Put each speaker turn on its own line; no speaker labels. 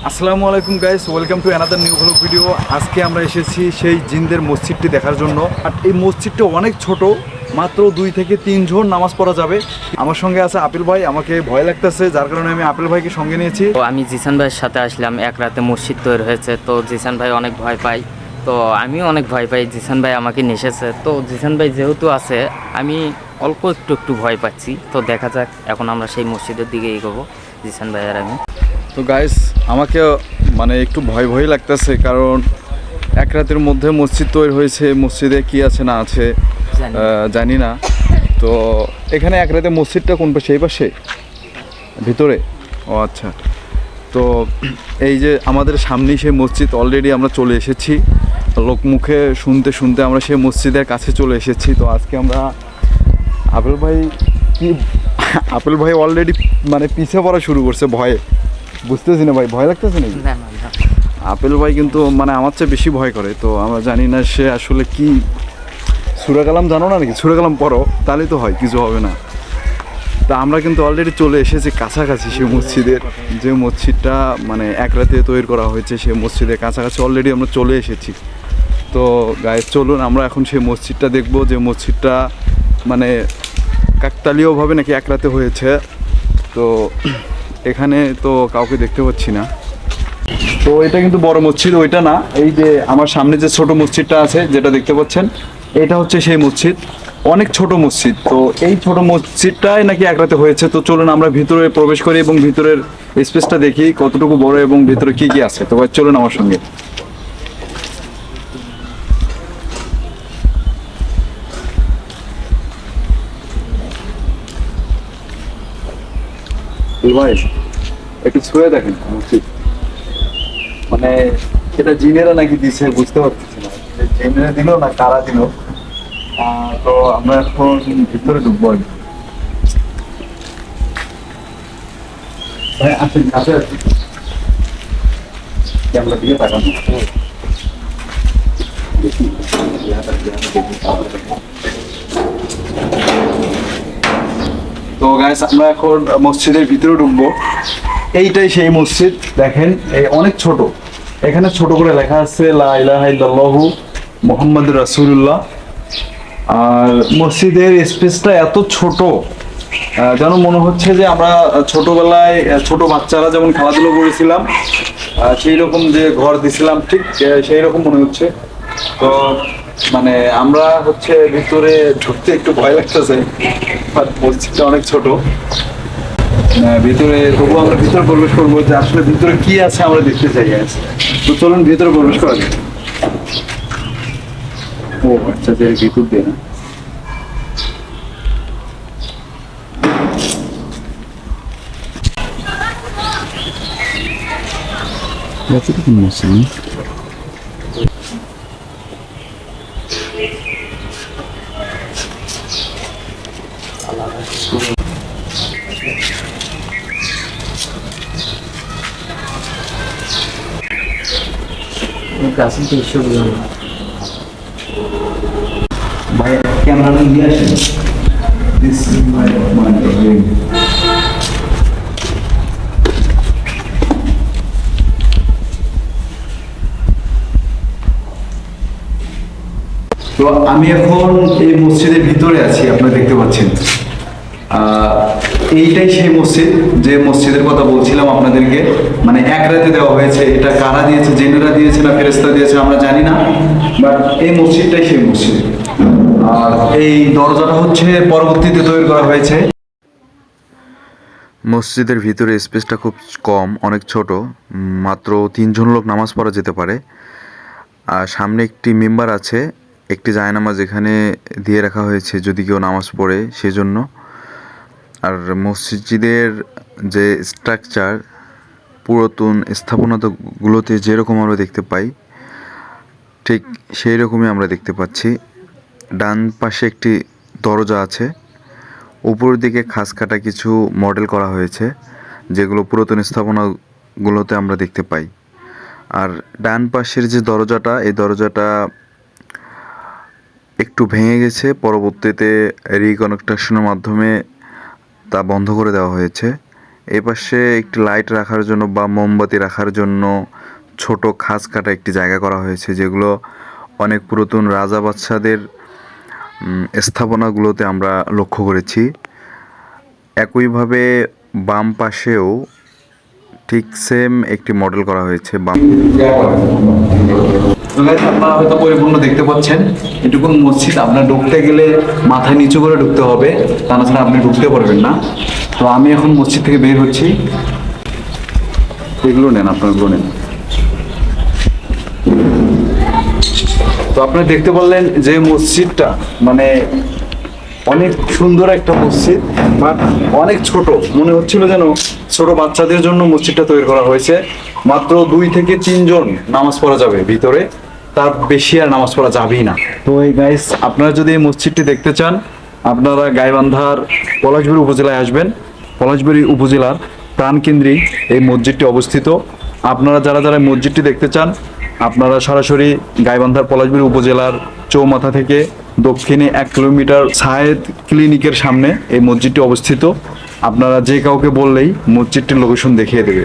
আসসালামু আলাইকুম guys, welcome to another new blog video. আজকে আমরা এসেছি সেই জিন্দের মসজিদটি দেখার জন্য। আর এই মসজিদটা অনেক ছোট, মাত্র 2 থেকে 3 জন নামাজ পড়া যাবে। আমার সঙ্গে আছে আপিল ভাই। আমাকে ভয় লাগতেছে, যার কারণে আমি আপিল ভাইকে সঙ্গে নিয়েছি।
তো আমি জিসান ভাইয়ের সাথে আসলাম। এক রাতে মসজিদ তৈরি হয়েছে, তো জিসান ভাই অনেক ভয় পাই, তো আমিও অনেক ভয় পাই। জিসান ভাই আমাকে নিয়ে এসেছে, তো জিসান ভাই যেহেতু আছে আমি অল্প একটু ভয় পাচ্ছি। তো দেখা যাক, এখন আমরা সেই মসজিদের দিকে এগোবো, জিসান ভাই আর আমি।
তো গাইস, আমাকে একটু ভয় ভয় লাগতেছে, কারণ এক রাতের মধ্যে মসজিদ তৈরি হয়েছে। মসজিদে কি আছে না আছে জানি না। তো এখানে এক রাতে মসজিদটা কোন পাশে? এই পাশে ভিতরে? ও আচ্ছা। তো এই যে আমাদের সামনেই সেই মসজিদ, অলরেডি আমরা চলে এসেছি। লোকমুখে শুনতে শুনতে আমরা সেই মসজিদের কাছে চলে এসেছি। তো আজকে আমরা আপেল ভাই কি আপেল ভাই অলরেডি পিছিয়ে পড়া শুরু করছে ভয়ে। বুঝতেছি না ভাই, ভয় লাগতেছে নাকি?
না না না,
আপেল ভাই কিন্তু আমার চেয়ে বেশি ভয় করে। তো আমরা জানি না সে আসলে কি। সূরা কালাম জানো না নাকি? সূরা কালাম পড়ো, তাহলেই তো হয়, কিছু হবে না। তা আমরা কিন্তু অলরেডি চলে এসেছি কাছাকাছি সেই মসজিদের, যে মসজিদটা এক রাতে তৈরি করা হয়েছে। সেই মসজিদের কাছাকাছি অলরেডি আমরা চলে এসেছি। তো গাইস, চলুন আমরা এখন সেই মসজিদটা দেখবো, যে মসজিদটা কাকতালীয়ভাবে নাকি এক রাতে হয়েছে। তো এখানে তো কাউকে দেখতে পাচ্ছি না। তো এটা কিন্তু বড় মসজিদ, ওইটা না। এই যে আমার সামনে যে ছোট মসজিদটা আছে, যেটা দেখতে পাচ্ছেন, এটা হচ্ছে সেই মসজিদ। অনেক ছোট মসজিদ। তো এই ছোট মসজিদটাই নাকি এক রাতে হয়েছে। তো চলুন আমরা ভিতরে প্রবেশ করি এবং ভিতরের স্পেসটা দেখি কতটুকু বড় এবং ভিতরে কি কি আছে। তো ভাই চলুন আমার সঙ্গে। ভাই একটু ছুঁয়ে দেখেন মসজিদ। এটা জিনেরা নাকি দিছে, বুঝতে পারতেছি না জিনেরা দিল না কারা দিল। তো আমরা এখন ভিতরে ঢুকবো আর কি। ভাই আসেন, কাছে আছি, ক্যামেরা দিয়ে তাকান। তো গাইস, আমরা এখন মসজিদের ভিতরে ঢুকবো। এইটাই সেই মসজিদ। দেখেন, এই অনেক ছোট। এখানে ছোট করে লেখা আছে লা ইলাহা ইল্লাল্লাহু মুহাম্মাদুর রাসূলুল্লাহ। আর মসজিদের স্পেসটা এত ছোট, যেন মনে হচ্ছে যে আমরা ছোটবেলায় ছোট বাচ্চারা যেমন খেলাধুলো করেছিলাম, সেই রকম যে ঘর দিছিলাম, ঠিক সেই রকম মনে হচ্ছে। তো আমরা হচ্ছে ভিতরে ঢুকতে একটু ভয় লাগতেছে, মসজিদটা অনেক ছোট। ভিতরে তবু আমরা ভিতরে প্রবেশ করবো, যে আসলে ভিতরে কি আছে আমরা দেখতে চাই। তো চলুন ভিতরে প্রবেশ করা যাক। ও আচ্ছা, যে ভিতর দিয়ে না। কতটুকু মুসলিম? ভাই ক্যামেরাটা নিয়ে আসেন। তো আমি এখন এই মসজিদের ভিতরে আছি, আপনারা দেখতে পাচ্ছেন। এইটাই সেই মসজিদ, যে মসজিদের কথা বলছিলাম আপনাদেরকে। এক রাতে দেওয়া হয়েছে। এটা কারা দিয়েছে, জিনেরা দিয়েছে না ফেরেশতা দিয়েছে আমরা জানি না, বাট এই মসজিদটাই সেই মসজিদ। আর এই দরজাটা হচ্ছে পরবর্তীতে তৈরি করা হয়েছে।
মসজিদের ভিতরে স্পেসটা খুব কম, অনেক ছোট। মাত্র 3 জন লোক নামাজ পড়া যেতে পারে। আর সামনে একটি মেম্বার আছে, একটি জায়নামাজ এখানে দিয়ে রাখা হয়েছে যদি কেউ নামাজ পড়ে সেজন্য। আর মসজিদের যে স্ট্রাকচার, পুরাতন স্থাপনাগুলোতে যেরকম আমরা দেখতে পাই, ঠিক সেই রকমই আমরা দেখতে পাচ্ছি। ডান পাশে একটি দরজা আছে, উপরের দিকে খাস কাটা কিছু মডেল করা হয়েছে, যেগুলো পুরাতন স্থাপনাগুলোতে আমরা দেখতে পাই। আর ডান পাশের যে দরজাটা, এই দরজাটা একটু ভেঙে গেছে, পরবর্তীতে রিকনস্ট্রাকশনের মাধ্যমে তা বন্ধ করে দেওয়া হয়েছে। এই পাশে একটি লাইট রাখার জন্য বা মোমবাতি রাখার জন্য ছোট খাঁজ কাটা একটি জায়গা করা হয়েছে, যেগুলো অনেক পুরাতন রাজা বাদশাদের স্থাপনাগুলোতে আমরা লক্ষ্য করেছি। একইভাবে বাম পাশেও ঠিক সেম একটি মডেল করা হয়েছে।
আপনারা হয়তো পরিপূর্ণ দেখতে পাচ্ছেন, এটুকুন মসজিদ আপনার ঢুকতে গেলে মাথায় নিচু করে ঢুকতে হবে, তা না ছাড়া আপনি ঢুকতে পারবেন না। তো আমি এখন মসজিদ থেকে বের হচ্ছি। এগুলো নেন, আপনারগুলো নেন। তো আপনি দেখতে পারলেন যে মসজিদটা মানে অনেক সুন্দর একটা মসজিদ, বাট অনেক ছোট, মনে হচ্ছিল যেন ছোট বাচ্চাদের জন্য মসজিদটা তৈরি করা হয়েছে। মাত্র 2 থেকে 3 জন নামাজ পড়া যাবে ভিতরে, তার বেশি আর নামাজ পড়া যাবেই না। তো এই গাইস, আপনারা যদি এই মসজিদটি দেখতে চান, আপনারা গাইবান্ধার পলাশবাড়ী উপজেলায় আসবেন। পলাশবাড়ী উপজেলার প্রাণকেন্দ্রে এই মসজিদটি অবস্থিত। আপনারা যারা যারা মসজিদটি দেখতে চান, আপনারা সরাসরি গাইবান্ধার পলাশবাড়ী উপজেলার চৌমাথা থেকে দক্ষিণে 1 কিলোমিটার সায়েদ ক্লিনিকের সামনে এই মসজিদটি অবস্থিত। আপনারা যে কাউকে বললেই মসজিদটির লোকেশন দেখিয়ে দেবে।